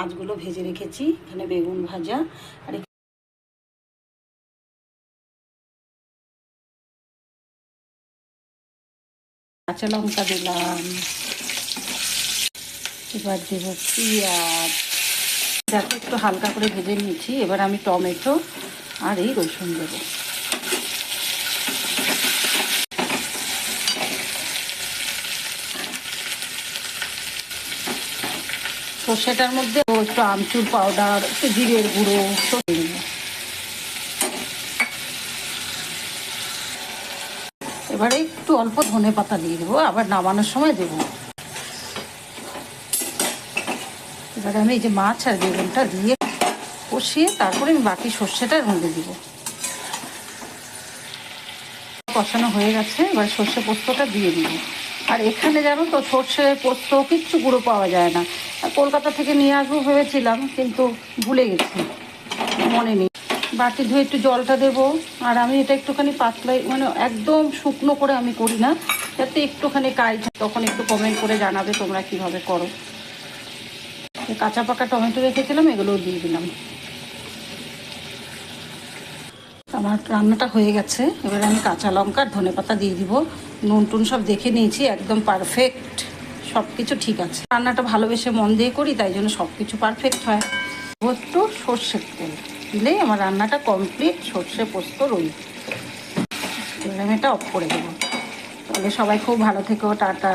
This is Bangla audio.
মাছগুলো ভেজে রেখেছি, এখানে বেগুন ভাজা আর কাঁচা লঙ্কা দিলাম, এবার দেব পেঁয়াজ, যাতে একটু হালকা করে ভেজে নিয়েছি। এবার আমি টমেটো আর এই রসুন দেবো। সর্ষেটার মধ্যে একটু আমচুর পাউডার, একটু জিরের গুঁড়ো দেব। এবারে একটু অল্প ধনে পাতা দিয়ে দেবো, আবার নামানোর সময় দেবো। এবারে আমি এই যে মাছ আর বেগুনটা দিয়ে কষিয়ে তারপরে আমি বাকি সর্ষেটা এর মধ্যে দিব। কষানো হয়ে গেছে, এবার সর্ষে পোস্তটা দিয়ে দিব। আর এখানে জানো তো সর্ষে পোস্ত কিচ্ছু গুঁড়ো পাওয়া যায় না। কলকাতা থেকে নিয়ে আসবো ভেবেছিলাম, কিন্তু ভুলে গেছি, মনে নেই। বাটি ধুয়ে একটু জলটা দেবো। আর আমি এটা একটুখানি পাতলাই, মানে একদম শুকনো করে আমি করি না, যাতে একটুখানি কাই, তখন একটু কমেন্ট করে জানাবে তোমরা কীভাবে করো। কাঁচা পাকা টমেটো রেখেছিলাম, এগুলোও দিয়ে দিলাম। আমার রান্নাটা হয়ে গেছে, এবার আমি কাঁচা লঙ্কা ধনে পাতা দিয়ে দিব। নুন টুন সব দেখে নিয়েছি, একদম পারফেক্ট, সব কিছু ঠিক আছে। রান্নাটা ভালোবেসে মন দিয়ে করি, তাই জন্য সব কিছু পারফেক্ট হয়। একটু সর্ষের তেল দিলেই আমার রান্নাটা কমপ্লিট। সর্ষে পোস্ত রই। এবার আমি এটা অফ করে দেবো। তাহলে সবাই খুব ভালো থেকো, টাটা।